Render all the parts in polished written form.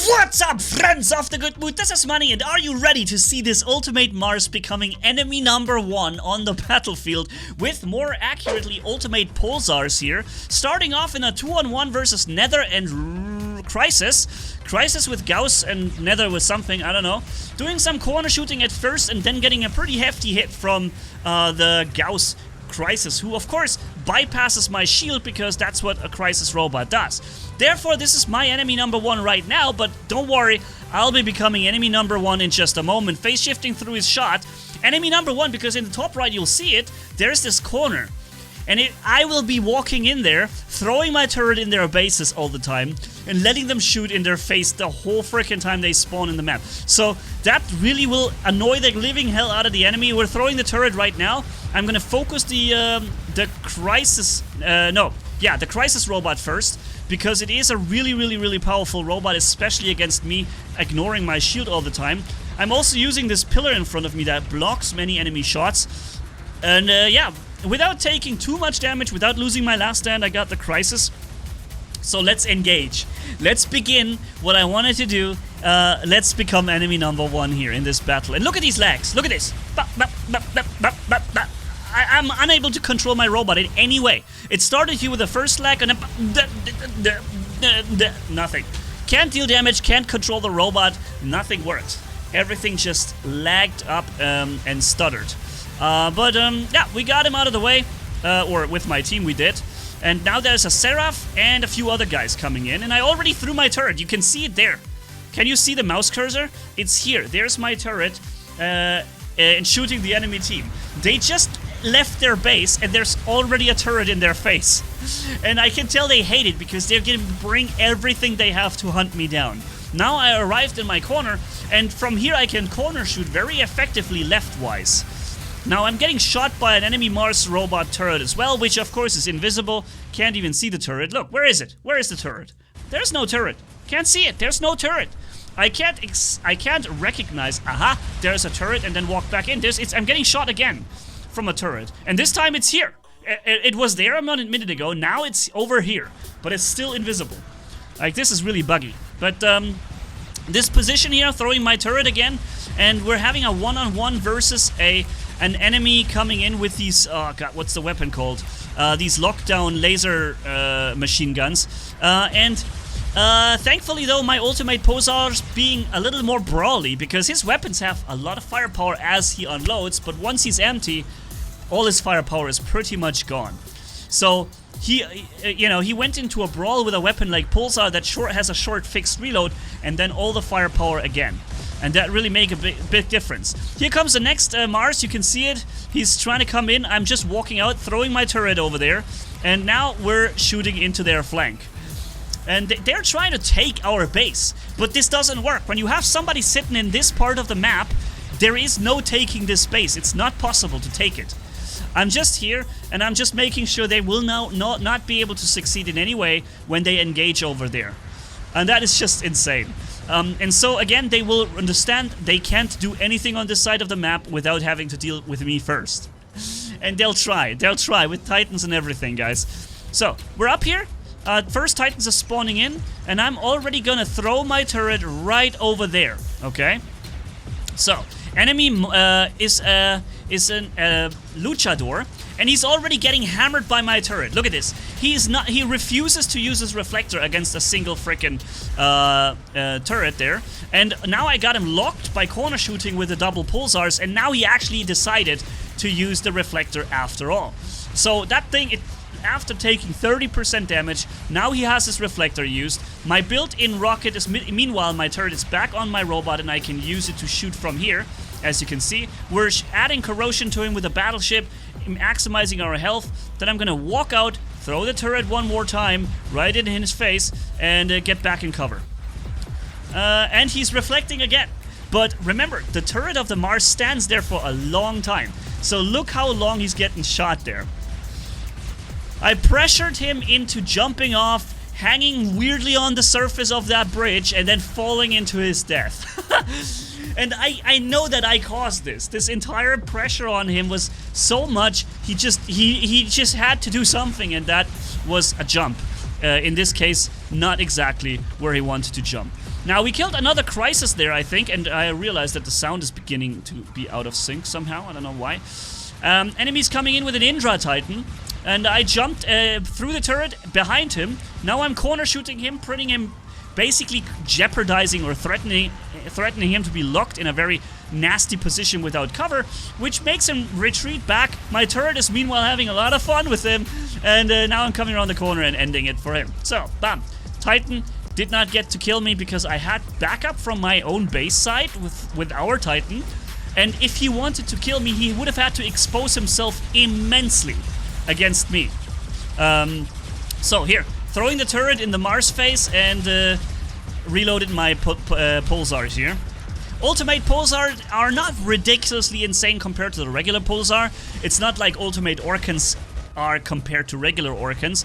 What's up, friends of the good mood? This is Manni, and are you ready to see this ultimate Mars becoming enemy number 1 on the battlefield with, more accurately, ultimate Pulsars here, starting off in a 2-on-1 versus Nether and Crisis. Crisis with Gauss and Nether with something, I don't know. Doing some corner shooting at first and then getting a pretty hefty hit from the Gauss Crisis, who of course bypasses my shield because that's what a Crisis robot does. Therefore, this is my enemy number 1 right now, but don't worry, I'll be becoming enemy number 1 in just a moment, phase shifting through his shot. Enemy number 1, because in the top right you'll see it, there's this corner. And I will be walking in there, throwing my turret in their bases all the time, and letting them shoot in their face the whole freaking time they spawn in the map. So that really will annoy the living hell out of the enemy. We're throwing the turret right now. I'm gonna focus the Crisis, the Crisis robot first, because it is a really powerful robot, especially against me ignoring my shield all the time. I'm also using this pillar in front of me that blocks many enemy shots. And without taking too much damage, without losing my last stand, I got the Crisis. So let's engage. Let's begin what I wanted to do. Let's become enemy number 1 here in this battle. And look at these lags. Look at this. I'm unable to control my robot in any way. It started here with the first lag and nothing. Can't deal damage, can't control the robot, nothing worked. Everything just lagged up and stuttered. Yeah, we got him out of the way, or with my team we did. And now there's a Seraph and a few other guys coming in, and I already threw my turret. You can see it there. Can you see the mouse cursor? It's here. There's my turret, and shooting the enemy team. They just left their base, and there's already a turret in their face. And I can tell they hate it, because they're gonna bring everything they have to hunt me down. Now I arrived in my corner, and from here I can corner shoot very effectively left-wise. Now I'm getting shot by an enemy Mars robot turret as well, which of course is invisible. Can't even see the turret. Look, where is it? Where is the turret? There's no turret. Can't see it. There's no turret. I can't recognize. Aha! There's a turret, and then walk back in. I'm getting shot again from a turret, and this time it's here. It was there a minute ago. Now it's over here, but it's still invisible. Like, this is really buggy. But this position here, throwing my turret again, and we're having a 1-on-1 versus an enemy coming in with these, oh god, what's the weapon called? These lockdown laser machine guns. Thankfully though, my ultimate Pulsar's being a little more brawly, because his weapons have a lot of firepower as he unloads, but once he's empty, all his firepower is pretty much gone. So he went into a brawl with a weapon like Pulsar that has a short fixed reload, and then all the firepower again. And that really make a big difference. Here comes the next Mars, you can see it. He's trying to come in. I'm just walking out, throwing my turret over there. And now we're shooting into their flank. And they're trying to take our base. But this doesn't work. When you have somebody sitting in this part of the map, there is no taking this base. It's not possible to take it. I'm just here, and I'm just making sure they will now not be able to succeed in any way when they engage over there. And that is just insane. And so again, they will understand they can't do anything on this side of the map without having to deal with me first. And they'll try with Titans and everything, guys. So, we're up here. First Titans are spawning in, and I'm already gonna throw my turret right over there, okay? So, enemy is an luchador, and he's already getting hammered by my turret. Look at this. He refuses to use his reflector against a single frickin' turret there. And now I got him locked by corner shooting with the double Pulsars, and now he actually decided to use the reflector after all. So that thing, after taking 30% damage, now he has his reflector used. My built-in rocket is, meanwhile, my turret is back on my robot, and I can use it to shoot from here. As you can see, we're adding corrosion to him with a battleship, maximizing our health. Then I'm gonna walk out, throw the turret one more time, right in his face, and get back in cover. And he's reflecting again. But remember, the turret of the Mars stands there for a long time. So look how long he's getting shot there. I pressured him into jumping off, hanging weirdly on the surface of that bridge, and then falling into his death. And I know that I caused this. This entire pressure on him was so much, he just had to do something, and that was a jump. In this case, not exactly where he wanted to jump. Now, we killed another Crisis there, I think, and I realized that the sound is beginning to be out of sync somehow. I don't know why. Enemies coming in with an Indra Titan, and I jumped through the turret behind him. Now I'm corner shooting him, putting him basically jeopardizing or threatening him to be locked in a very nasty position without cover, which makes him retreat back. My turret is meanwhile having a lot of fun with him, and now I'm coming around the corner and ending it for him. So, bam. Titan did not get to kill me because I had backup from my own base side with our Titan, and if he wanted to kill me, he would have had to expose himself immensely against me. So here, throwing the turret in the Mars face and reloaded my Pulsars here. Ultimate Pulsar are not ridiculously insane compared to the regular Pulsar. It's not like Ultimate Orkans are compared to regular Orkans,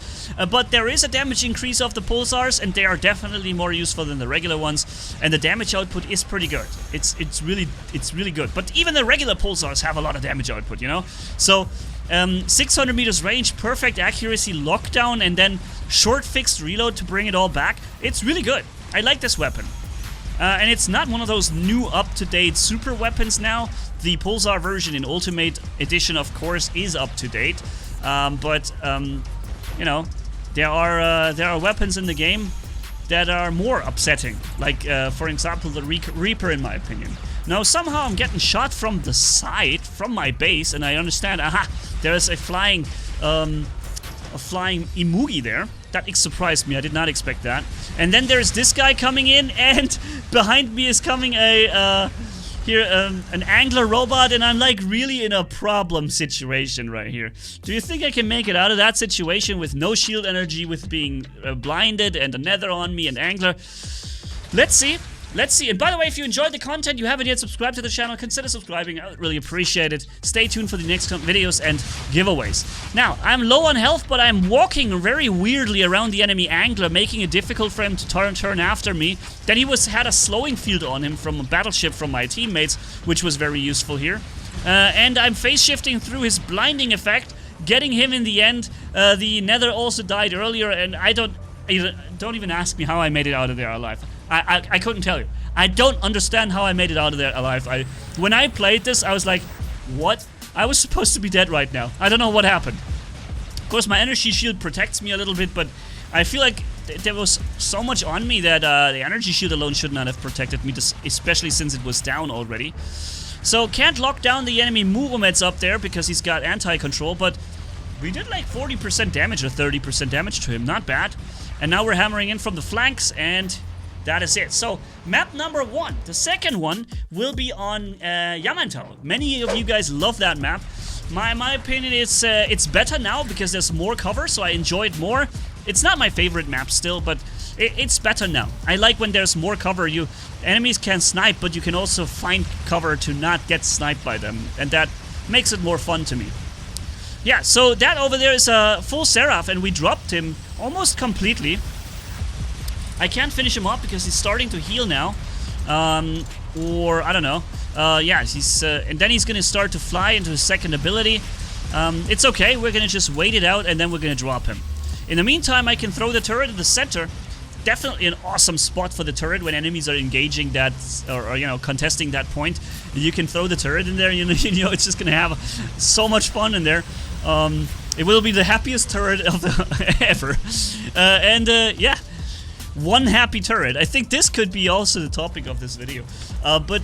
but there is a damage increase of the Pulsars, and they are definitely more useful than the regular ones, and the damage output is pretty good. It's really good. But even the regular Pulsars have a lot of damage output, you know? So 600 meters range, perfect accuracy, lockdown, and then short fixed reload to bring it all back. It's really good. I like this weapon. And it's not one of those new up-to-date super weapons now. The Pulsar version in Ultimate Edition, of course, is up-to-date. But you know, there are weapons in the game that are more upsetting. Like, for example, the Reaper, in my opinion. Now, somehow I'm getting shot from the side, from my base, and I understand, aha, there is a flying Imugi there. That surprised me, I did not expect that. And then there's this guy coming in, and behind me is coming an angler robot, and I'm like really in a problem situation right here. Do you think I can make it out of that situation with no shield energy, with being blinded and a nether on me and angler? Let's see. Let's see. And by the way, if you enjoyed the content, you haven't yet subscribed to the channel, consider subscribing. I would really appreciate it. Stay tuned for the next videos and giveaways. Now, I'm low on health, but I'm walking very weirdly around the enemy angler, making it difficult for him to turn after me. Then he had a slowing field on him from a battleship from my teammates, which was very useful here. And I'm phase shifting through his blinding effect, getting him in the end. The nether also died earlier, and don't even ask me how I made it out of there alive. I couldn't tell you. I don't understand how I made it out of there alive. When I played this, I was like, what? I was supposed to be dead right now. I don't know what happened. Of course, my energy shield protects me a little bit, but I feel like there was so much on me that the energy shield alone should not have protected me, especially since it was down already. So, can't lock down the enemy Mugomets up there because he's got anti-control, but we did like 40% damage or 30% damage to him. Not bad. And now we're hammering in from the flanks, and that is it. So, map number 1. The second one will be on Yamantau. Many of you guys love that map. My opinion is it's better now because there's more cover, so I enjoy it more. It's not my favorite map still, but it's better now. I like when there's more cover. Enemies can snipe, but you can also find cover to not get sniped by them, and that makes it more fun to me. Yeah, so that over there is a full Seraph, and we dropped him almost completely. I can't finish him up because he's starting to heal now. Or, I don't know. Yeah, and then he's gonna start to fly into his second ability. It's okay, we're gonna just wait it out, and then we're gonna drop him. In the meantime, I can throw the turret in the center. Definitely an awesome spot for the turret when enemies are engaging that, or you know, contesting that point. You can throw the turret in there, you know, it's just gonna have so much fun in there. It will be the happiest turret of ever. Yeah, one happy turret. I think this could be also the topic of this video. But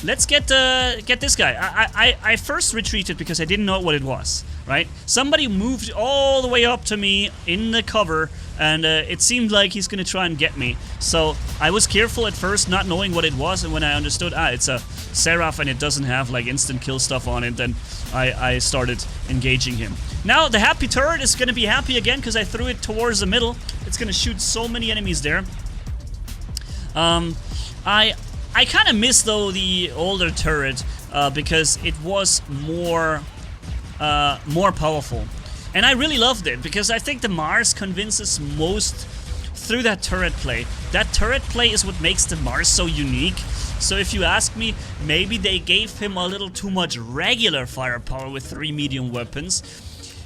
let's get this guy. I first retreated because I didn't know what it was, right? Somebody moved all the way up to me in the cover, and it seemed like he's gonna try and get me. So I was careful at first, not knowing what it was, and when I understood, it's a Seraph and it doesn't have like instant kill stuff on it, then I started engaging him. Now the happy turret is gonna be happy again because I threw it towards the middle. It's gonna shoot so many enemies there. I kind of miss though the older turret because it was more powerful, and I really loved it because I think the Mars convinces most through that turret play. That turret play is what makes the Mars so unique. So if you ask me, maybe they gave him a little too much regular firepower with 3 medium weapons.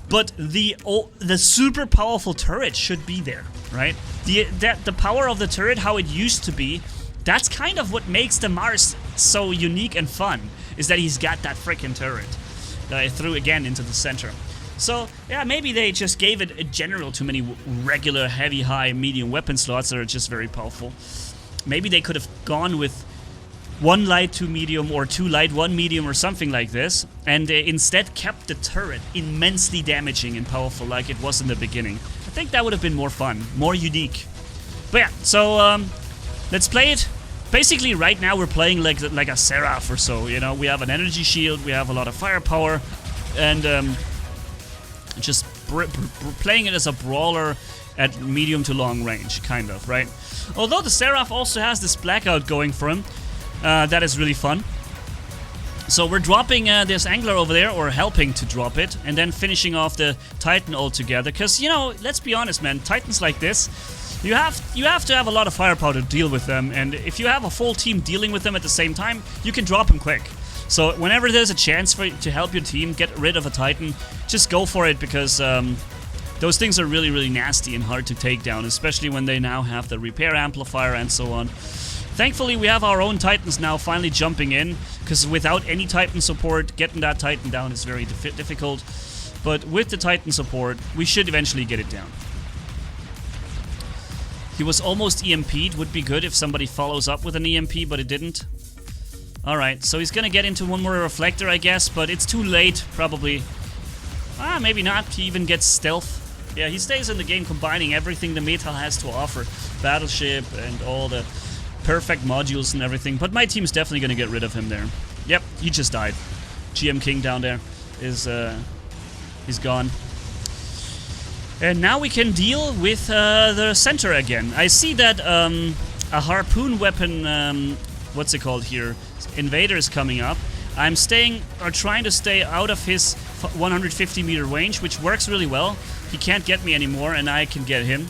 but the super powerful turret should be there, right? The power of the turret, how it used to be, that's kind of what makes the Mars so unique and fun, is that he's got that freaking turret that I threw again into the center. So, yeah, maybe they just gave it in general too many regular, heavy, high, medium weapon slots that are just very powerful. Maybe they could have gone with 1 light, 2 medium, or 2 light, 1 medium, or something like this, and instead kept the turret immensely damaging and powerful like it was in the beginning. I think that would have been more fun, more unique. But yeah, so let's play it. Basically, right now we're playing like a Seraph or so, you know. We have an energy shield, we have a lot of firepower, and just playing it as a brawler at medium to long range, kind of, right? Although the Seraph also has this blackout going for him, that is really fun. So we're dropping this Angler over there, or helping to drop it, and then finishing off the Titan altogether. Because, you know, let's be honest, man, Titans like this, you have to have a lot of firepower to deal with them, and if you have a full team dealing with them at the same time, you can drop them quick. So whenever there's a chance to help your team get rid of a Titan, just go for it, because those things are really, really nasty and hard to take down, especially when they now have the repair amplifier and so on. Thankfully, we have our own Titans now finally jumping in, because without any Titan support, getting that Titan down is very difficult. But with the Titan support, we should eventually get it down. He was almost EMP'd. Would be good if somebody follows up with an EMP, but it didn't. Alright, so he's gonna get into one more reflector, I guess, but it's too late, probably. Maybe not. He even gets stealth. Yeah, he stays in the game combining everything the meta has to offer. Battleship and all the perfect modules and everything, but my team's definitely gonna get rid of him there. Yep, he just died. GM King down there is, he's gone. And now we can deal with the center again. I see that a harpoon weapon, what's it called here? Invader is coming up. I'm trying to stay out of his 150 meter range, which works really well. He can't get me anymore, and I can get him.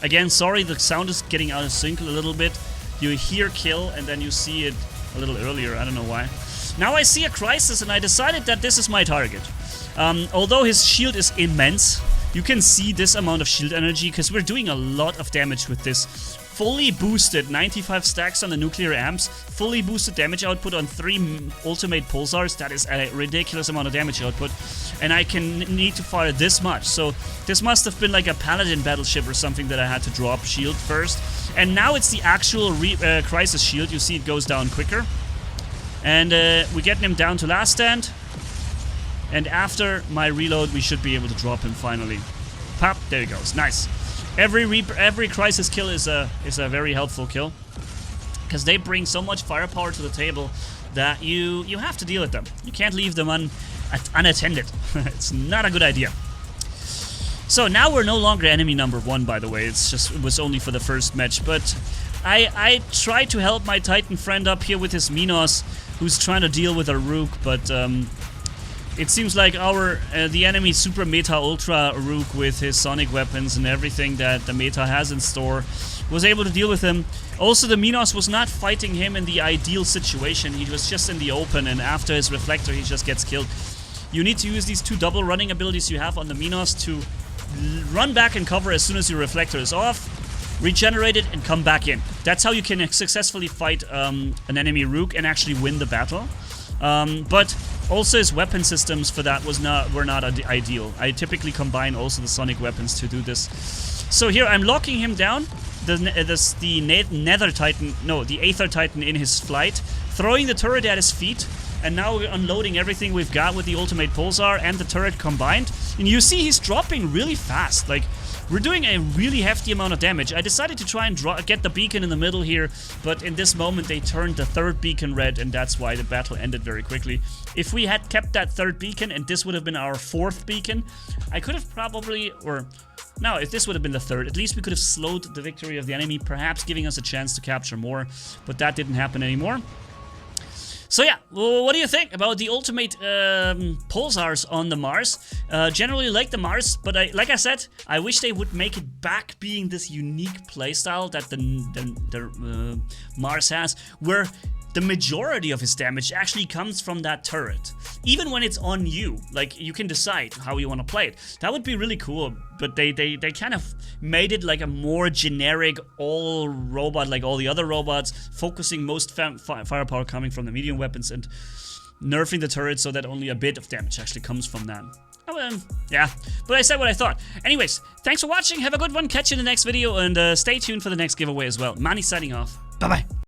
Again, sorry, the sound is getting out of sync a little bit. You hear kill, and then you see it a little earlier. I don't know why. Now I see a crisis, and I decided that this is my target. Although his shield is immense, you can see this amount of shield energy, because we're doing a lot of damage with this. Fully boosted, 95 stacks on the nuclear amps, fully boosted damage output on 3 ultimate pulsars. That is a ridiculous amount of damage output, and I need to fire this much. So this must have been like a paladin battleship or something that I had to drop shield first. And now it's the actual crisis shield. You see it goes down quicker. And we're getting him down to last stand. And after my reload, we should be able to drop him finally. Pop, there he goes. Nice. Every crisis kill is a very helpful kill, because they bring so much firepower to the table that you have to deal with them. You can't leave them unattended. It's not a good idea. So now we're no longer enemy number 1, by the way. It was only for the first match, but I tried to help my Titan friend up here with his Minos, who's trying to deal with a Rook, but it seems like the enemy super meta ultra Rook with his sonic weapons and everything that the meta has in store was able to deal with him. Also, the Minos was not fighting him in the ideal situation. He was just in the open, and after his reflector he just gets killed. You need to use these 2 double running abilities you have on the Minos to run back and cover as soon as your reflector is off, regenerate it, and come back in. That's how you can successfully fight an enemy Rook and actually win the battle. But also his weapon systems for that were not ideal. I typically combine also the sonic weapons to do this. So here I'm locking him down, the Nether Titan, no, the Aether Titan in his flight, throwing the turret at his feet, and now we're unloading everything we've got with the ultimate Pulsar and the turret combined. And you see he's dropping really fast. Like, we're doing a really hefty amount of damage. I decided to try and get the beacon in the middle here, but in this moment they turned the 3rd beacon red, and that's why the battle ended very quickly. If we had kept that 3rd beacon and this would have been our 4th beacon, I could have probably, no, if this would have been the 3rd, at least we could have slowed the victory of the enemy, perhaps giving us a chance to capture more, but that didn't happen anymore. So yeah, well, what do you think about the ultimate pulsars on the Mars? Generally like the Mars, but like I said, I wish they would make it back being this unique playstyle that the Mars has, where the majority of his damage actually comes from that turret. Even when it's on you, like, you can decide how you want to play it. That would be really cool, but they kind of made it like a more generic all robot, like all the other robots, focusing most firepower coming from the medium weapons and nerfing the turret so that only a bit of damage actually comes from that. Yeah, but I said what I thought. Anyways, thanks for watching, have a good one, catch you in the next video, and stay tuned for the next giveaway as well. Manni signing off, bye bye.